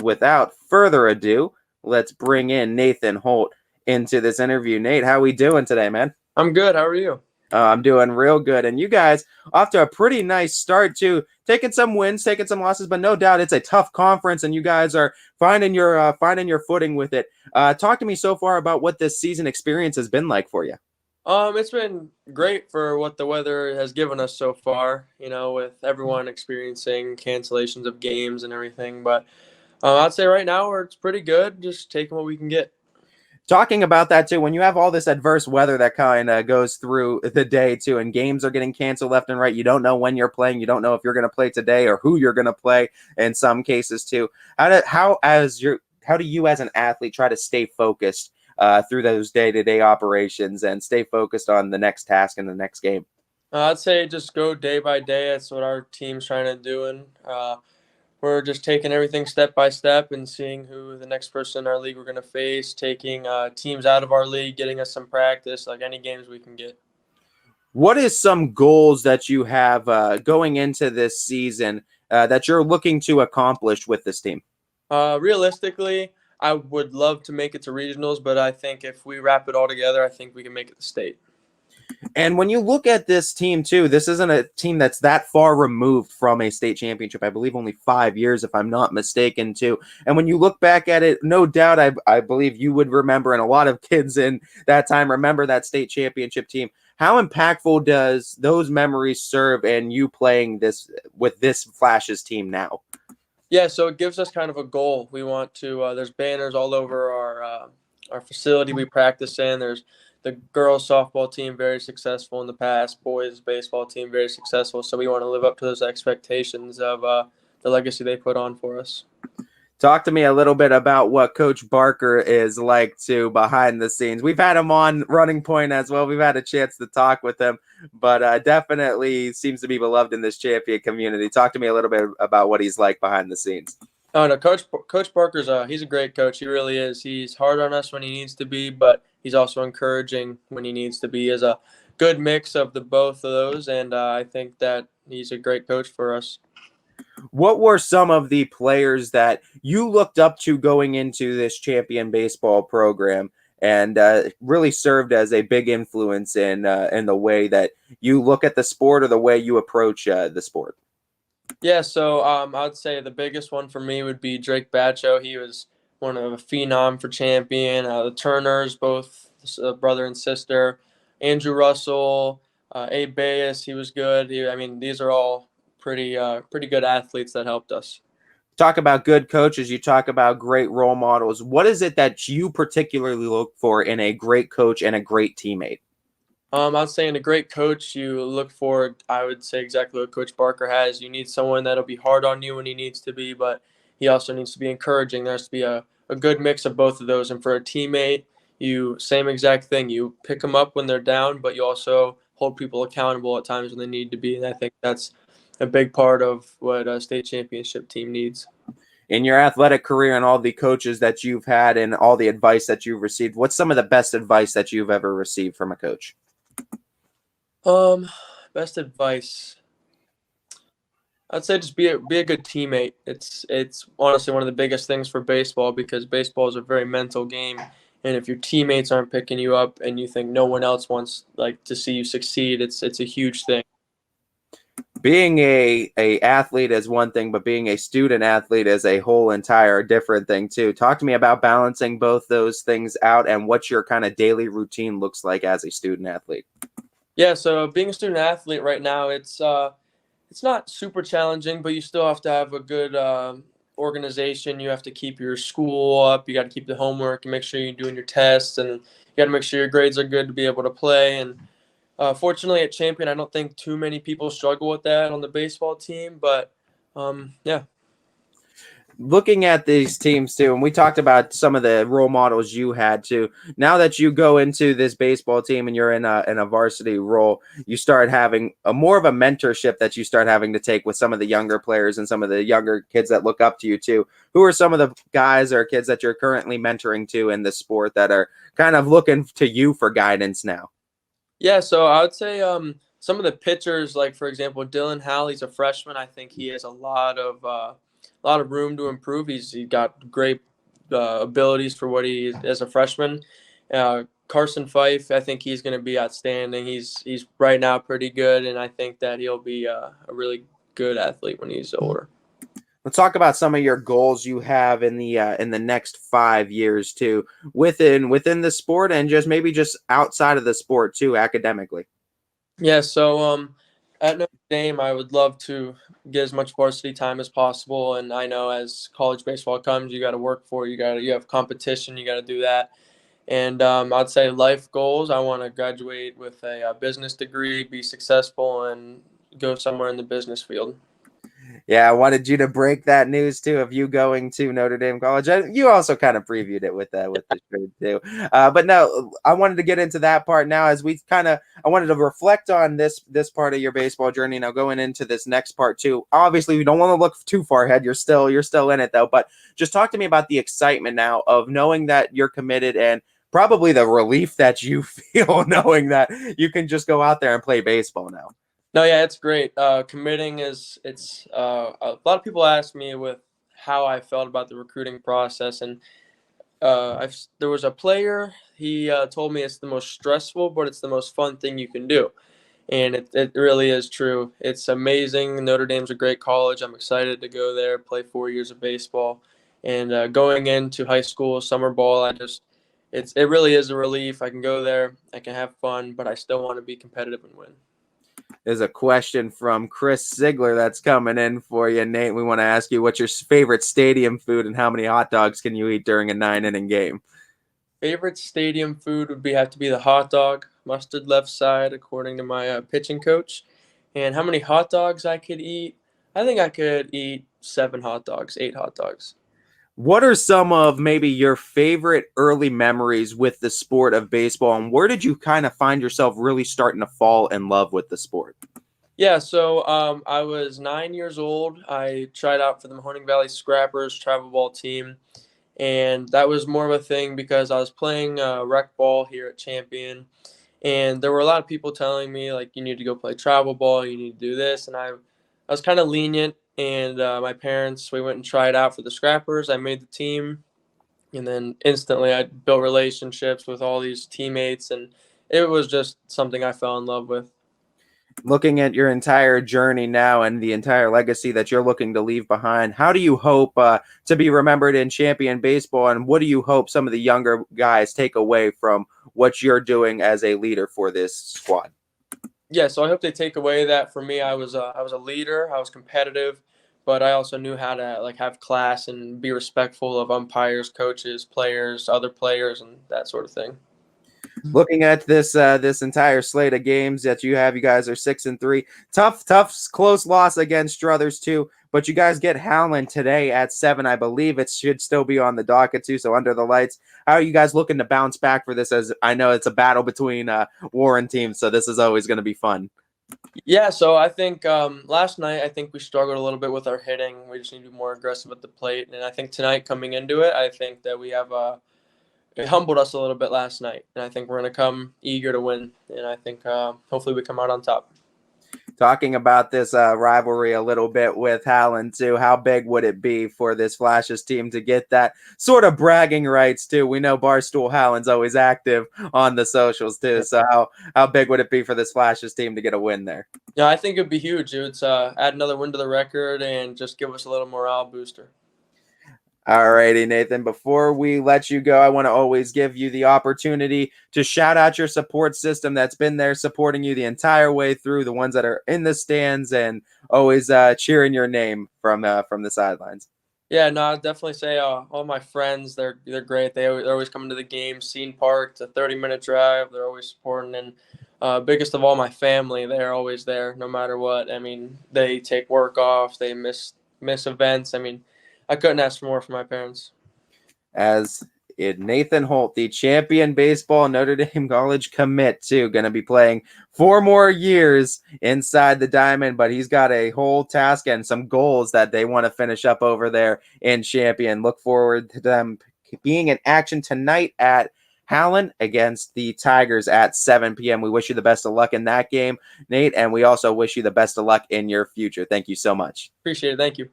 without further ado, let's bring in Nathan Holt into this interview. Nate, how we doing today, man? I'm good. How are you? I'm doing real good. And you guys off to a pretty nice start too, taking some wins, taking some losses, but no doubt it's a tough conference and you guys are finding your footing with it. Talk to me so far about what this season experience has been like for you. It's been great for what the weather has given us so far, with everyone experiencing cancellations of games and everything. But I'd say right now it's pretty good, just taking what we can get. Talking about that too, when you have all this adverse weather that kind of goes through the day too, and games are getting canceled left and right, you don't know when you're playing, you don't know if you're going to play today or who you're going to play in some cases too. How do you as an athlete try to stay focused through those day-to-day operations and stay focused on the next task and the next game? I'd say just go day by day. That's what our team's trying to do, and we're just taking everything step by step and seeing who the next person in our league we're going to face, taking teams out of our league, getting us some practice, like any games we can get. What is some goals that you have going into this season that you're looking to accomplish with this team? Realistically, I would love to make it to regionals, but I think if we wrap it all together, I think we can make it to state. And when you look at this team too, this isn't a team that's that far removed from a state championship. I believe only 5 years, if I'm not mistaken, too. And when you look back at it, no doubt, I believe you would remember, and a lot of kids in that time remember that state championship team. How impactful does those memories serve in you playing this with this Flashes team now? Yeah, so it gives us kind of a goal. We want to. There's banners all over our facility we practice in. There's the girls softball team, very successful in the past. Boys baseball team, very successful. So we want to live up to those expectations of the legacy they put on for us. Talk to me a little bit about what Coach Barker is like too behind the scenes. We've had him on Running Point as well. We've had a chance to talk with him, but definitely seems to be beloved in this champion community. Talk to me a little bit about what he's like behind the scenes. Oh no, Coach Barker's he's a great coach. He really is. He's hard on us when he needs to be, but he's also encouraging when he needs to be. He has a good mix of the both of those, and I think that he's a great coach for us. What were some of the players that you looked up to going into this champion baseball program and really served as a big influence in the way that you look at the sport or the way you approach the sport? Yeah, so I would say the biggest one for me would be Drake Batcho. He was one of a phenom for champion. The Turners, both brother and sister. Andrew Russell, Abe Bayes, he was good. These are all pretty good athletes that helped us. Talk about good coaches. You talk about great role models. What is it that you particularly look for in a great coach and a great teammate? I'd say in a great coach, you look for, I would say exactly what Coach Barker has. You need someone that'll be hard on you when he needs to be, but he also needs to be encouraging. There has to be a good mix of both of those. And for a teammate, same exact thing. You pick them up when they're down, but you also hold people accountable at times when they need to be. And I think that's a big part of what a state championship team needs. In your athletic career and all the coaches that you've had and all the advice that you've received, what's some of the best advice that you've ever received from a coach? Best advice. I'd say just be a good teammate. It's honestly one of the biggest things for baseball because baseball is a very mental game, and if your teammates aren't picking you up and you think no one else wants to see you succeed, it's a huge thing. Being a athlete is one thing, but being a student athlete is a whole entire different thing too. Talk to me about balancing both those things out and what your kind of daily routine looks like as a student athlete. Yeah, so being a student athlete right now, it's not super challenging, but you still have to have a good organization. You have to keep your school up. You got to keep the homework and make sure you're doing your tests, and you got to make sure your grades are good to be able to play. And fortunately at Champion, I don't think too many people struggle with that on the baseball team, but yeah. Looking at these teams too, and we talked about some of the role models you had too. Now that you go into this baseball team and you're in a varsity role, you start having more of a mentorship that you start having to take with some of the younger players and some of the younger kids that look up to you too. Who are some of the guys or kids that you're currently mentoring to in the sport that are kind of looking to you for guidance now? Yeah, so I would say some of the pitchers, like for example, Dylan Howell, he's a freshman. I think he has a lot of a lot of room to improve. He got great abilities for what he is as a freshman. Carson Fife, I think he's going to be outstanding. He's right now pretty good, and I think that he'll be a really good athlete when he's older. Let's talk about some of your goals you have in the next 5 years too, within the sport and just outside of the sport too, academically. Yeah, so at Notre Dame, I would love to get as much varsity time as possible, and I know as college baseball comes, you got to work for it. You have competition, you got to do that. And I'd say life goals. I want to graduate with a business degree, be successful, and go somewhere in the business field. Yeah, I wanted you to break that news too of you going to Notre Dame College. You also kind of previewed it with the trade too. But no, I wanted to get into that part now as I wanted to reflect on this part of your baseball journey. Now going into this next part too. Obviously, we don't want to look too far ahead. You're still in it though. But just talk to me about the excitement now of knowing that you're committed and probably the relief that you feel knowing that you can just go out there and play baseball now. No, yeah, it's great. Committing it's a lot of people ask me with how I felt about the recruiting process, and there was a player. He told me it's the most stressful, but it's the most fun thing you can do, and it really is true. It's amazing. Notre Dame's a great college. I'm excited to go there, play 4 years of baseball, and going into high school, summer ball. It really is a relief. I can go there, I can have fun, but I still want to be competitive and win. There's a question from Chris Ziegler that's coming in for you, Nate. We want to ask you what's your favorite stadium food and how many hot dogs can you eat during a 9-inning game? Favorite stadium food would have to be the hot dog, mustard left side, according to my pitching coach. And how many hot dogs I could eat? I think I could eat 7 hot dogs, 8 hot dogs. What are some of maybe your favorite early memories with the sport of baseball, and where did you kind of find yourself really starting to fall in love with the sport? Yeah, so I was 9 years old. I tried out for the Mahoning Valley Scrappers travel ball team, and that was more of a thing because I was playing rec ball here at Champion, and there were a lot of people telling me like you need to go play travel ball, you need to do this, and I was kind of lenient. And my parents, we went and tried out for the Scrappers. I made the team, and then instantly I built relationships with all these teammates, and it was just something I fell in love with. Looking at your entire journey now and the entire legacy that you're looking to leave behind, how do you hope to be remembered in Champion baseball, and what do you hope some of the younger guys take away from what you're doing as a leader for this squad? Yeah, so I hope they take away that for me, I was a leader, I was competitive, but I also knew how to like have class and be respectful of umpires, coaches, players, other players, and that sort of thing. Looking at this entire slate of games that you guys are 6-3. Tough, close loss against Struthers too. But you guys get Howland today at 7. I believe it should still be on the docket too. So under the lights, how are you guys looking to bounce back for this? As I know it's a battle between Warren teams, so this is always going to be fun. Yeah, so I think last night I think we struggled a little bit with our hitting. We just need to be more aggressive at the plate, and I think tonight coming into it, I think that we have it humbled us a little bit last night, and I think we're going to come eager to win, and I think hopefully we come out on top. Talking about this rivalry a little bit with Howland too, how big would it be for this Flashes team to get that sort of bragging rights too? We know Barstool Howland's always active on the socials too, so how big would it be for this Flashes team to get a win there? Yeah, I think it'd be huge. It would add another win to the record and just give us a little morale booster. All righty, Nathan. Before we let you go, I want to always give you the opportunity to shout out your support system that's been there supporting you the entire way through, the ones that are in the stands and always cheering your name from the sidelines. Yeah, no, I'd definitely say all my friends, they're great. They're always coming to the game. Scene Park, it's a 30-minute drive. They're always supporting. And biggest of all, my family, they're always there no matter what. I mean, they take work off. They miss events. I mean, I couldn't ask for more from my parents. As Nathan Holt, the Champion baseball Notre Dame College commit, too, going to be playing 4 more years inside the diamond, but he's got a whole task and some goals that they want to finish up over there in Champion. Look forward to them being in action tonight at Howland against the Tigers at 7 p.m. We wish you the best of luck in that game, Nate, and we also wish you the best of luck in your future. Thank you so much. Appreciate it. Thank you.